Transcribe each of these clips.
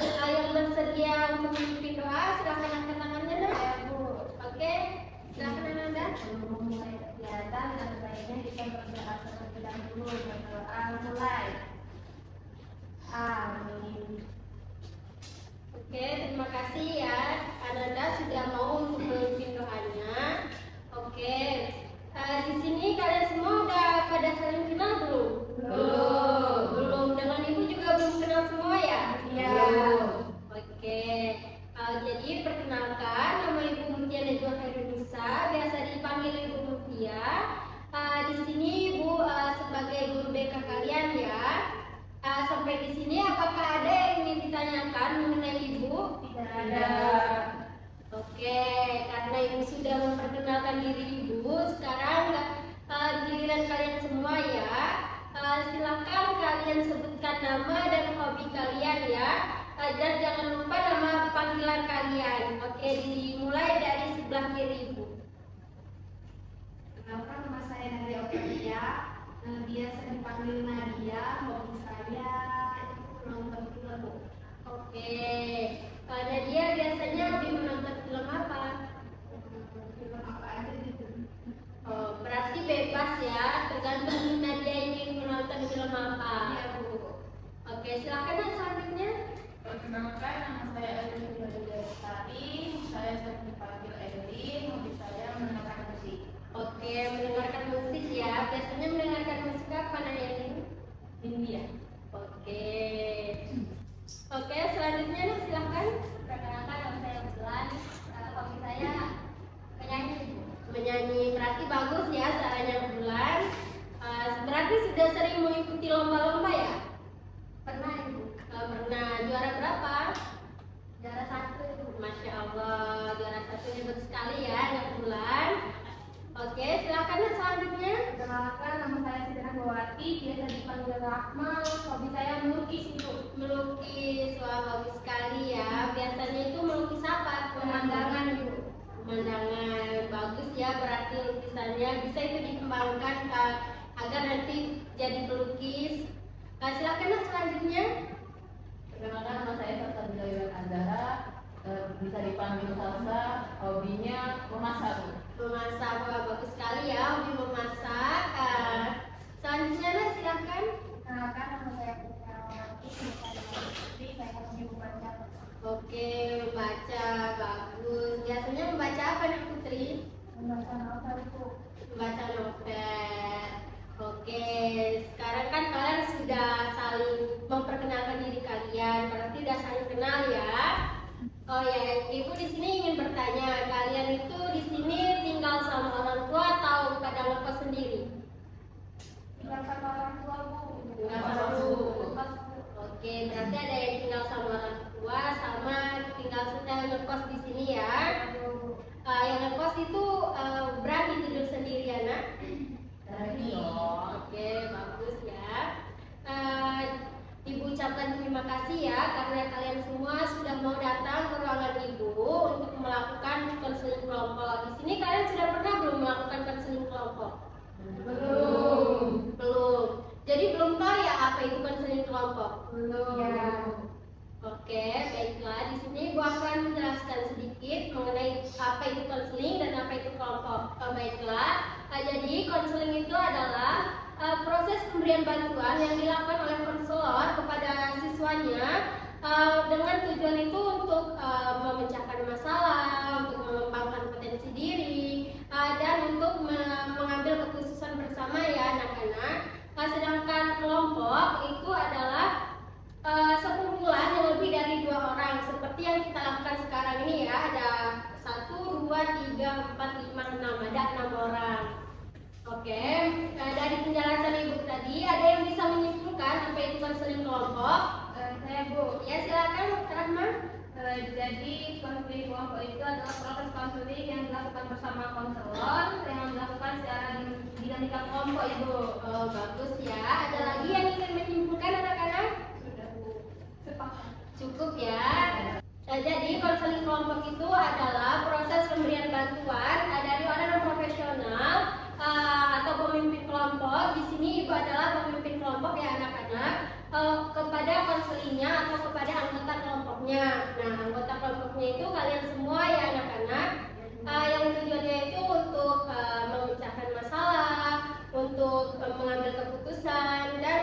Yang bersedia untuk memimpin doa, silakan angkat tangannya, Nak. Ya, Bu. Oke, silakan Ananda. Sebelum memulai kegiatan, sebaiknya kita berdoa terlebih dahulu. Berdoa mulai. Amin. Oke, terima kasih ya. Ananda sudah mau untuk memimpin doanya. Oke, di sini kalian semua udah pada saling kenal belum? Belum. Dengan Ibu juga belum kenal semua ya? Iya. Oke, jadi perkenalkan, nama Ibu Mutia Najwa Khairunisa, biasa dipanggil Ibu Mutia. Di sini Ibu sebagai guru BK kalian ya. Sampai di sini apakah ada yang ingin ditanyakan mengenai Ibu? Tidak ada. Oke, karena Ibu sudah memperkenalkan diri Ibu, sekarang giliran kalian semua ya. Silakan kalian sebutkan nama dan hobi kalian ya. Dan jangan lupa nama panggilan kalian. Oke, dimulai dari sebelah kiri Ibu. Kenalkan, nama saya Nadia Oktavia. Biasa dipanggil Nadia. Hobi saya itu nonton film. Oke, Nadia biasanya lebih menonton film apa? Film apa aja gitu. Oh, berarti bebas ya, tergantung Nadia ingin menonton film apa. Iya, Bu. Oke, silakan Nak, selanjutnya. Perkenalkan, nama saya Elin Lestari. Saya sering dipanggil Elin. Hobi saya mendengarkan musik. Oke, mendengarkan musik ya. Biasanya mendengarkan musik apa Nak Elin? India. Oke. Oke, selanjutnya Nak, silakan. Perkenalkan, nama saya Bulan. Hobi saya menyanyi. Menyanyi, berarti bagus ya caranya Bulan. Berarti sudah sering mengikuti lomba-lomba ya? Pernah, Ibu. Pernah. Juara berapa? Juara 1. Masya Allah, juara 1 hebat sekali ya Nak Bulan. Oke, silakan Nak, selanjutnya. Perkenalkan, nama saya Sidra Bawati. Biasa dipanggil Rahma. Hobi saya melukis, Ibu. Melukis, wah bagus sekali ya. Biasanya itu melukis apa? Pemandangan, Ibu. Pemandangan, bagus ya. Berarti lukisannya bisa itu dikembangkan agar nanti jadi pelukis. Silakan Nak, selanjutnya. Perkenalkan, nama saya Salsa Bilawiran Andara. Bisa dipanggil Salsa. Hobinya memasak. Memasak, wah bagus sekali ya, hobi memasak. Selanjutnya Nak, silakan. Perkenalkan, nama saya Putra Rawati. Saya hobi membaca. Oke, membaca, bagus. Biasanya membaca apa nih Putri? Membaca novel, Bu. Membaca novel. Oke, sekarang kan kalian sudah saling memperkenalkan diri kalian, berarti udah saling kenal ya. Oh ya, Ibu di sini ingin bertanya, kalian itu di sini tinggal sama orang tua atau pada ngekos sendiri? Tinggal sama orang tua, Bu. Tinggal sama orang tua. Oke, berarti ada yang tinggal sama orang tua, sama tinggal sedang ngekos di sini ya. Yang ngekos itu berani tidur sendiri ya Nak? Berani. Oke, bagus ya. Ibu ucapkan terima kasih ya karena kalian semua sudah mau datang ke ruangan Ibu untuk melakukan konseling kelompok. Di sini kalian sudah pernah belum melakukan konseling kelompok? Belum. Jadi belum tahu ya apa itu konseling kelompok? Belum. Ya. Oke, baiklah. Di sini Ibu akan menjelaskan sedikit mengenai apa itu konseling dan apa itu kelompok. Baiklah. Jadi konseling itu adalah proses pemberian bantuan yang dilakukan oleh konselor kepada siswanya dengan tujuan itu untuk memecahkan masalah, untuk mengembangkan potensi diri, dan untuk mengambil keputusan bersama ya anak-anak. Sedangkan kelompok itu adalah sekumpulan yang lebih dari 2 orang seperti yang kita lakukan sekarang ini ya, ada 1, 2, 3, 4, 5, 6, ada 6 orang. Oke, dari penjelasan Ibu tadi ada yang bisa menyimpulkan apa itu konseling kelompok? Saya, Bu. Ya silakan Rahma. Jadi konseling kelompok itu adalah proses konseling yang dilakukan bersama konselor yang dilakukan secara dinamika kelompok, Ibu. Oh bagus ya. Ada lagi yang ingin menyimpulkan anak-anak? Sudah, Bu. Sepakat. Cukup ya. Jadi konseling kelompok itu adalah proses pemberian bantuan dari orang yang profesional atau pemimpin kelompok. Di sini Ibu adalah pemimpin kelompok ya anak-anak, kepada konselingnya atau kepada anggota kelompok. kelompoknya. Nah, anggota kelompoknya itu kalian semua ya anak-anak, yang tujuannya itu untuk memecahkan masalah, untuk mengambil keputusan, dan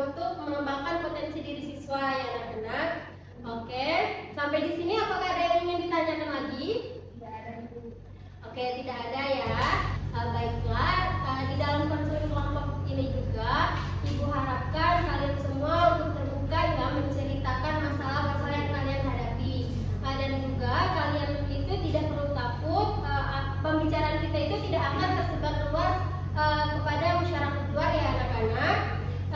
untuk mengembangkan potensi diri siswa ya anak-anak. Oke, sampai di sini apakah ada yang ingin ditanyakan lagi? Tidak ada, Bu. Oke, tidak ada ya. Baiklah, di dalam konseling kelompok ini juga Ibu harapkan kalian semua untuk terbuka ya menceritakan masalah-masalah yang kalian hadapi. Dan juga kalian itu tidak perlu takut, pembicaraan kita itu tidak akan tersebar luas kepada masyarakat luar ya anak-anak.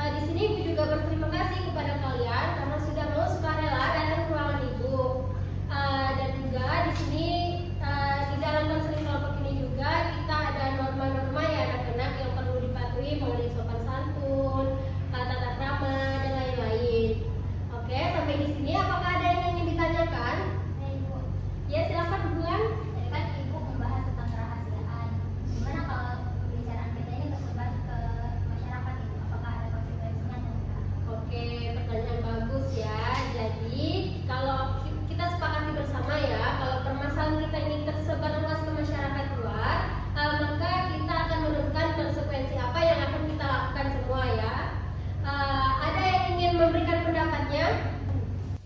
Di sini Ibu juga berterima kasih kepada kalian karena sudah mau sukarela datang ke ruangan Ibu. Dan juga di sini di dalam konseling kelompok ini juga kita ada norma-norma ya anak-anak yang perlu dipatuhi mengenai sopan santun, tata krama dan lain-lain. Oke, sampai di sini apakah ada yang ingin ditanyakan? Ibu. Ya, silakan bulan. Tadi kan Ibu membahas tentang kerahasiaan. Gimana kalau pembicaraan kita ini tersebar ke masyarakat, Ibu? Apakah ada konsekuensinya atau enggak? Oke, pertanyaan bagus ya. Jadi kalau kita sepakati bersama ya, kalau permasalahan kita ini tersebar luas ke masyarakat luar, maka kita akan menentukan konsekuensi apa yang akan kita lakukan semua ya. Ada yang ingin memberikan pendapatnya?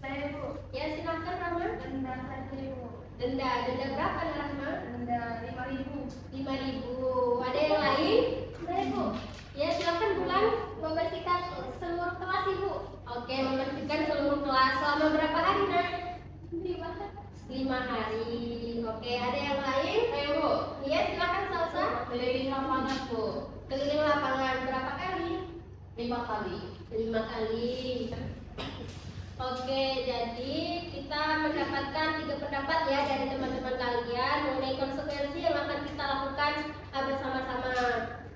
Saya, Bu. Ya, silakan Rahma. Denda saja, Ibu. Denda berapa nih Rahma? Denda 5.000. 5.000. Ada yang lain? Saya, Bu. Ya, silakan Bulan. Membersihkan seluruh kelas, Ibu. Oke, membersihkan seluruh kelas selama berapa hari, Nak? 5 hari. Oke, ada yang lain? Ayo Bu, Iya, silakan Salsa. keliling lapangan Bu, Keliling lapangan berapa kali? 5 kali. 5 kali. Oke, jadi kita mendapatkan 3 pendapat ya dari teman-teman kalian mengenai konsekuensi yang akan kita lakukan bersama-sama.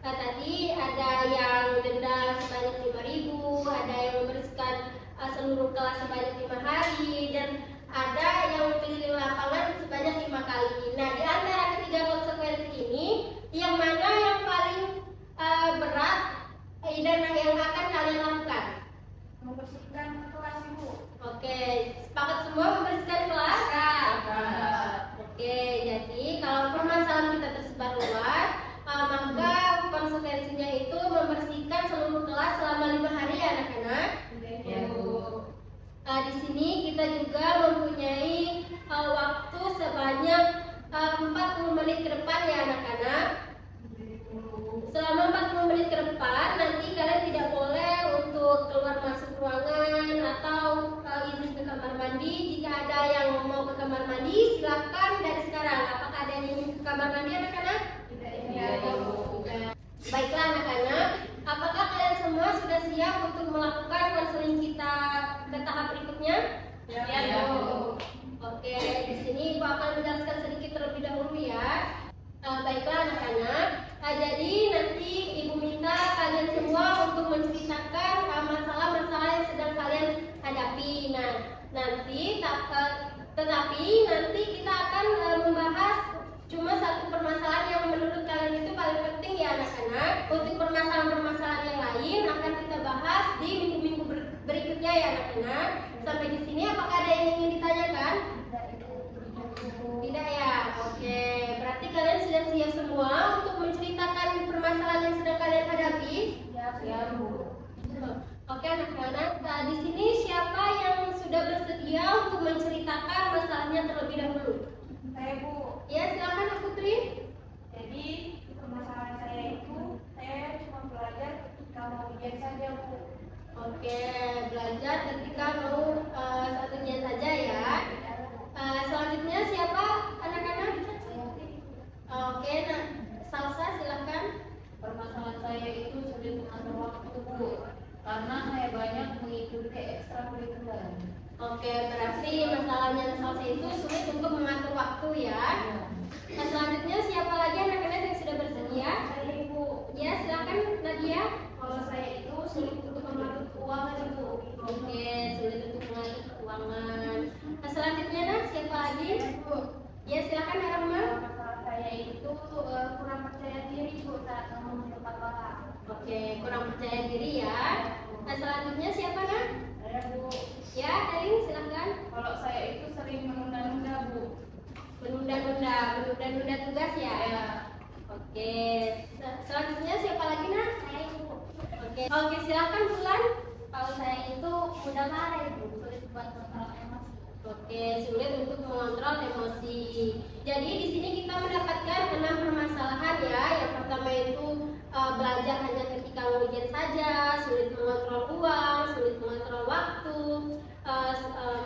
Tadi ada yang denda sebanyak 5.000, ada yang membersihkan seluruh kelas sebanyak 5 hari, dan ada yang keliling lapangan sebanyak 5 kali. Nah, di antara ketiga konsekuensi ini, yang mana yang paling berat dan yang akan kalian lakukan? Membersihkan kelas, Ibu. Oke, sepakat semua membersihkan kelas? Oke, jadi kalau permasalahan kita tersebar luas, maka konsekuensinya itu membersihkan seluruh kelas selama 5 hari ya anak-anak. Ya Bu. Di sini kita juga mempunyai waktu sebanyak 40 menit ke depan ya anak-anak. Selama 40 menit ke depan nanti kalian tidak boleh untuk keluar masuk ruangan atau izin ke kamar mandi. Jika ada yang mau ke kamar mandi, silakan dari sekarang. Apakah ada yang ingin ke kamar mandi anak-anak? Iya Bu. Baiklah anak-anak, apakah kalian semua sudah siap untuk melakukan konseling kita ke tahap berikutnya? Ya Bu. Oke, di sini Ibu akan menjelaskan sedikit terlebih dahulu ya. Baiklah anak-anak, jadi nanti Ibu minta kalian semua untuk menceritakan masalah-masalah yang sedang kalian hadapi. Nah, nanti tetapi nanti kita akan membahas cuma satu permasalahan yang menurut kalian itu paling penting ya anak-anak. Untuk permasalahan-permasalahan yang lain akan kita bahas di minggu-minggu berikutnya ya anak-anak. Sampai di sini apakah ada yang ingin ditanyakan? Tidak ya? Oke, berarti kalian sudah siap semua untuk menceritakan permasalahan yang sedang kalian hadapi? Ya Bu. Oke anak-anak, di sini siapa yang sudah bersedia untuk menceritakan masalahnya terlebih dahulu? Saya, Bu. Ya, silakan Nak Putri. Jadi permasalahan saya itu, saya cuma belajar ketika mau ujian saja, Bu. Oke, belajar ketika mau satu ujian saja ya. Selanjutnya siapa anak-anak? Oke, nah Salsa silakan. Permasalahan saya itu sulit mengatur waktu Bu, karena saya banyak mengikuti ekstrakurikuler. Oke, berarti masalahnya Salsa itu sulit untuk mengatur waktu ya. Nah, selanjutnya siapa lagi anak-anak yang sudah bersedia? Saya, Ibu. Ya, silakan Nadia. Kalau saya itu sulit untuk mengatur keuangan, Ibu. Oke, sulit untuk mengatur keuangan. Nah, selanjutnya Nak, siapa lagi? Ibu. Ya, silakan Rahma. Masalah saya itu kurang percaya diri, Bu, saat ngomong di depan orang. Oke, kurang percaya diri ya. Nah, selanjutnya siapa Nak? Saya Ada Bu. Ya, Daling silahkan. Kalau saya itu sering menunda-nunda Bu. Menunda-nunda tugas ya. Ya. Oke, selanjutnya siapa lagi Nak? Saya Ibu. Oke, silakan Bulan. Kalau saya itu mudah marah Ibu, sulit buat mengontrol emosi. Oke, sulit untuk mengontrol emosi. Jadi di sini kita mendapatkan 6 permasalahan ya. Yang pertama itu belajar hanya ketika ujian saja, sulit mengontrol uang, sulit mengontrol waktu,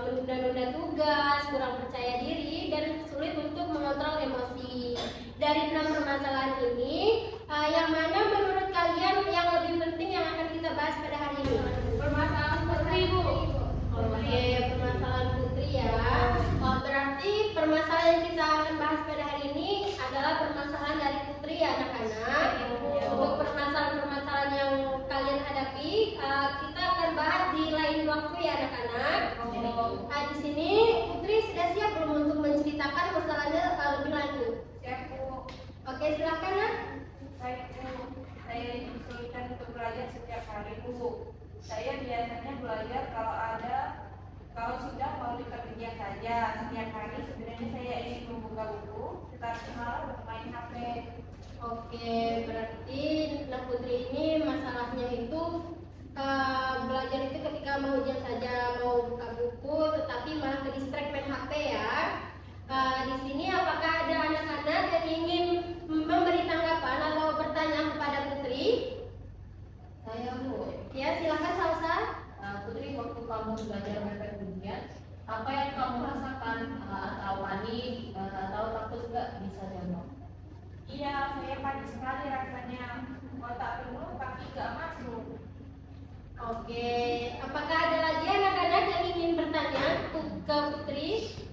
menunda-nunda tugas, kurang percaya diri, dan sulit untuk mengontrol emosi. Dari 6 permasalahan ini, yang mana menurut kalian yang lebih penting yang akan kita bahas pada hari ini? Permasalahan putri Bu. Oke, permasalahan putri ya. Oh, berarti permasalahan yang kita akan bahas pada hari ini adalah permasalahan dari putri ya anak-anak. Untuk permasalahan-permasalahan yang kalian hadapi, kita akan bahas di lain waktu ya anak-anak. Di sini putri sudah siap belum untuk menceritakan masalahnya lebih lanjut? Siap Bu. Oke, silakan Nak. Baik Bu. Saya kesulitan untuk belajar setiap hari Bu. Saya biasanya belajar kalau sudah mau ujian saja. Setiap hari sebenarnya saya ingin membuka buku, tetapi malah bermain HP. Oke, berarti Nak Putri ini masalahnya itu belajar itu ketika mau ujian saja, mau buka buku, tetapi malah ke distract main HP ya. Di sini apakah ada anak-anak yang ingin memberi tanggapan atau bertanya kepada Putri? Saya Bu. Ya, silakan Salsa. Putri, waktu kamu belajar mepet ujian, apa yang kamu rasakan? Atau panik atau takut nggak bisa jawab? Iya, saya panik sekali rasanya. Otak penuh tapi nggak masuk. Oke, apakah ada lagi anak-anak yang ingin bertanya ke Putri?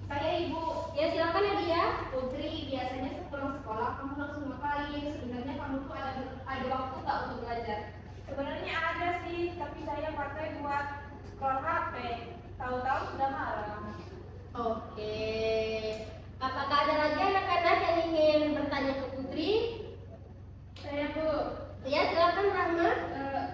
Saya Ibu. Ya, silakan Nadia. Putri, biasanya sepulang sekolah kamu langsung ngapain? Sebenarnya kamu tuh ada waktu nggak untuk belajar? Sebenarnya ada sih, tapi saya pakai buat scroll HP. Tahu-tahu sudah malam. Oke. Apakah ada lagi anak-anak yang ingin bertanya ke Putri? Saya Bu. Ya, silakan Rahma.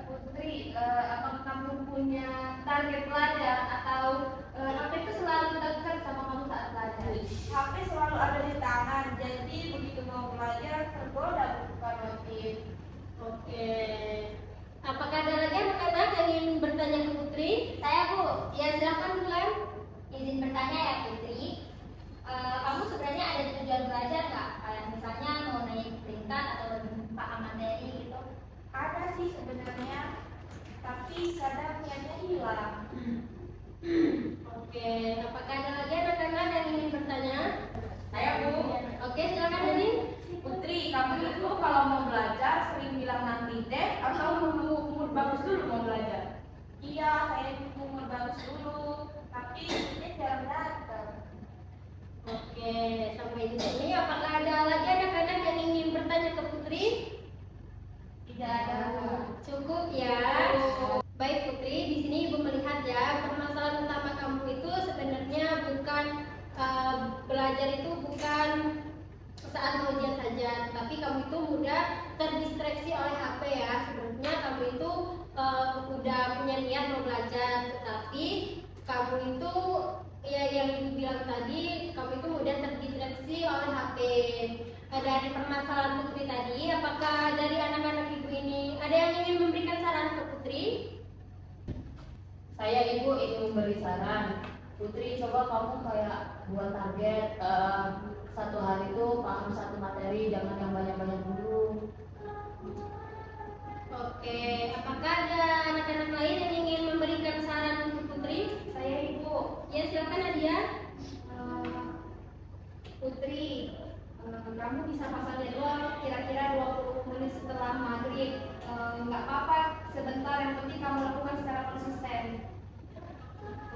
Putri, apakah kamu punya target belajar atau HP itu selalu dekat sama kamu saat belajar? HP selalu ada di tangan, jadi begitu mau belajar tergoda buka notif. Oke. Apakah ada lagi anak-anak yang ingin bertanya ke Putri? Saya Bu. Ya, silakan Bulan. Izin bertanya ya Putri, kamu sebenarnya ada tujuan belajar nggak? Kayak misalnya mau naik peringkat atau lebih paham materi gitu? Ada sih sebenarnya, tapi kadang niatnya hilang. Oke. Apakah ada lagi anak-anak yang ingin bertanya? Saya Bu. Oke, silakan Nini. Putri, kamu itu kalau mau belajar sering bilang nanti deh atau nunggu mood bagus dulu mau belajar? Iya, saya nunggu mood bagus dulu, tapi dia jarang datang. Oke, sampai di sini apakah ada lagi anak-anak yang ingin bertanya ke Putri? Tidak ada. Cukup ya. Baik Putri, di sini Ibu melihat ya, permasalahan utama kamu itu sebenarnya bukan belajar itu bukan saat mau ujian saja, tapi kamu itu mudah terdistraksi oleh HP ya. Sebenarnya kamu itu udah punya niat mau belajar, tetapi kamu itu ya yang Ibu bilang tadi, kamu itu mudah terdistraksi oleh HP. Dari permasalahan Putri tadi, apakah dari anak-anak Ibu ini ada yang ingin memberikan saran ke Putri? Saya Ibu ingin memberi saran. Putri, coba kamu kayak buat target satu hari itu paham satu materi, jangan yang banyak-banyak dulu. Oke, apakah ada anak-anak lain yang ingin memberikan saran untuk Putri? Saya Ibu. Ya, silakan Nadia. Putri, kamu bisa pasang jadwal kira-kira 20 menit setelah maghrib. Nggak apa-apa, sebentar, yang penting kamu lakukan secara konsisten.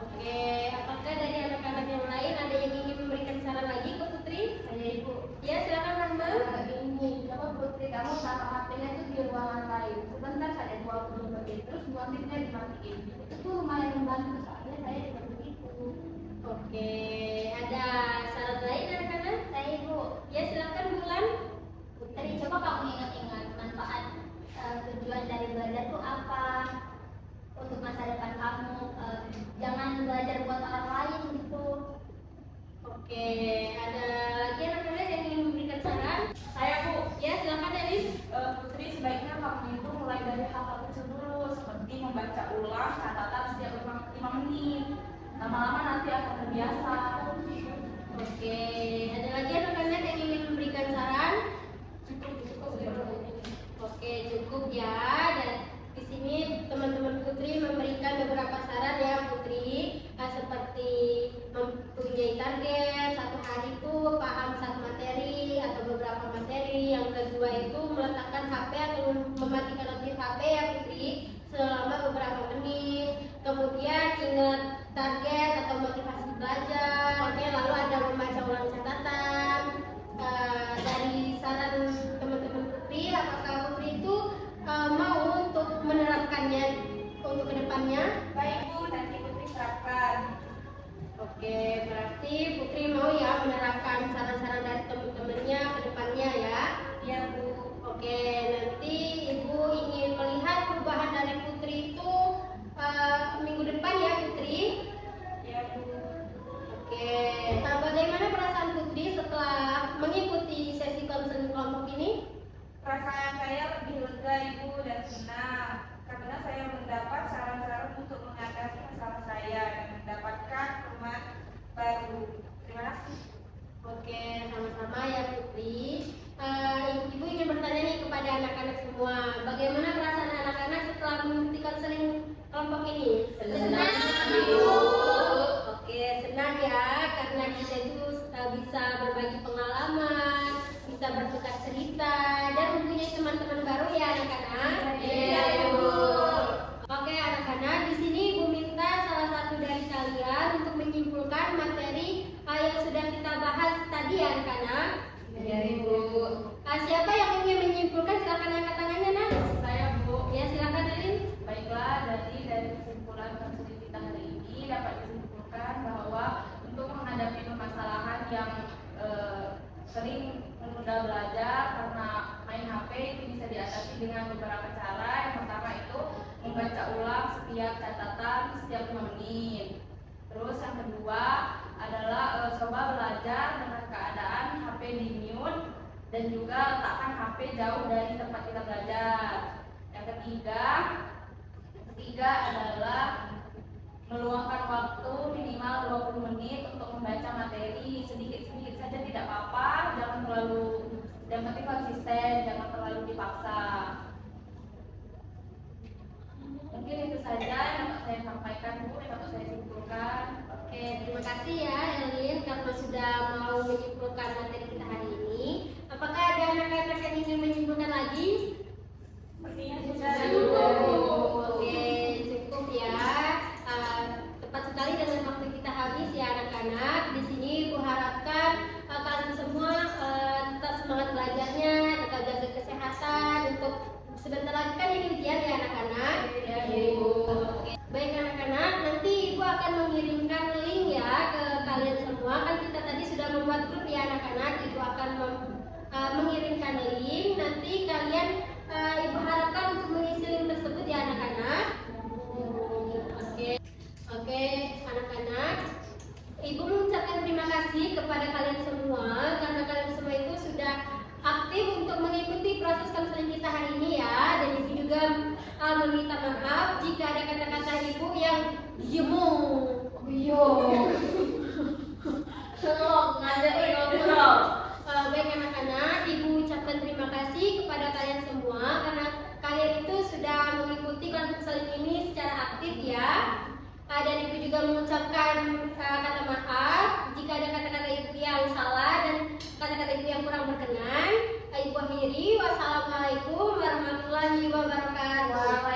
Oke, apakah dari anak-anak yang lain ada yang ingin memberikan saran lagi ke Putri? Saya Ibu. Ya, silakan Rahma. Ini, coba Putri kamu taruh HP-nya itu di ruangan lain. Sebentar saja 20 menit, terus notifnya dimatiin. Itu tuh lumayan membantu, soalnya saya juga begitu. Oke, ada saran lain anak-anak? Saya Ibu. Ya, silakan Bulan. Putri, coba kamu ingat-ingat manfaat tujuan dari belajar itu apa untuk masa depan kamu. lama-lama nanti akan terbiasa. Oke, ada lagi anak-anak yang ingin memberikan saran? Oke, cukup ya. Dan di sini teman-teman Putri memberikan beberapa saran ya Putri, seperti mempunyai target satu hari itu paham satu materi atau beberapa materi. Yang kedua itu meletakkan HP atau mematikan notif HP ya Putri selama beberapa menit. Kemudian ingat target atau motivasi belajar. Oke, lalu ada membaca ulang catatan. Dari saran teman-teman Putri, apakah Putri itu mau untuk menerapkannya untuk kedepannya? Baik Bu, nanti Putri terapkan. Oke, berarti Putri mau ya menerapkan saran-saran dari teman-temannya ke depannya ya. Iya Bu. Oke, nanti Ibu ingin melihat perubahan dari Putri itu minggu depan ya Putri. Iya Bu. Oke, bagaimana perasaan Putri setelah mengikuti sesi konseling kelompok ini? Perasaan saya lebih lega Ibu dan senang karena saya mendapat saran-saran untuk mengatasi masalah saya dan mendapatkan teman baru. Terima kasih. Oke, sama-sama ya Putri. Ibu ingin bertanya nih kepada anak-anak semua, bagaimana perasaan anak-anak setelah mengikuti konseling kelompok ini? Senang, Ibu. Oke, senang ya, karena kita itu bisa berbagi pengalaman, bisa bertukar cerita, dan mempunyai teman-teman baru ya anak-anak. Iya, Ibu. Oke anak-anak, di sini Ibu minta salah satu dari kalian untuk menyimpulkan materi yang sudah kita bahas tadi ya anak-anak. Iya Ibu. Siapa yang ingin menyimpulkan silakan angkat tangannya nak. Saya Bu. Ya silakan Elin. Baiklah, dari kesimpulan konseling kita hari ini dapat disimpulkan bahwa untuk menghadapi permasalahan yang sering menunda belajar karena main HP itu bisa diatasi dengan beberapa cara. Yang pertama itu membaca ulang setiap catatan setiap 5 menit. Terus yang kedua adalah coba belajar dengan keadaan HP di mute dan juga letakkan HP jauh dari tempat kita belajar. Yang ketiga adalah meluangkan waktu minimal 20 menit untuk membaca materi, sedikit-sedikit saja tidak apa-apa, yang penting konsisten, jangan terlalu dipaksa. Mungkin itu saja yang dapat saya sampaikan Bu, yang dapat saya simpulkan. Oke, terima kasih ya Elin karena sudah mau menyimpulkan materi kita hari ini. Apakah ada anak-anak yang ingin menyimpulkan lagi? Sepertinya sudah. Oke, cukup ya. Tepat sekali dengan waktu kita habis ya anak-anak. Di sini Ibu harapkan kalian semua tetap semangat belajarnya, tetap jaga kesehatan. Untuk sebentar lagi kan ini ujian ya anak-anak. Ya Ibu. Oke. Baik anak-anak, nanti Ibu akan mengirimkan link ya ke kalian semua. Kan kita tadi sudah membuat grup ya anak-anak. Ibu akan mengirimkan link. Nanti kalian Ibu harapkan untuk mengisi link tersebut ya anak-anak. Oke, anak-anak. Ibu mengucapkan terima kasih kepada kalian semua karena kalian semua itu sudah aktif untuk mengikuti proses konseling kita hari ini ya. Dan Ibu juga meminta maaf jika ada kata-kata Ibu yang diemu. Baik anak-anak, Ibu ucapkan terima kasih kepada kalian semua karena kalian itu sudah mengikuti konseling ini secara aktif ya. Dan Ibu juga mengucapkan kata maaf jika ada kata-kata Ibu yang salah dan kata-kata Ibu yang kurang berkenan. Ibu akhiri, wassalamualaikum warahmatullahi wabarakatuh.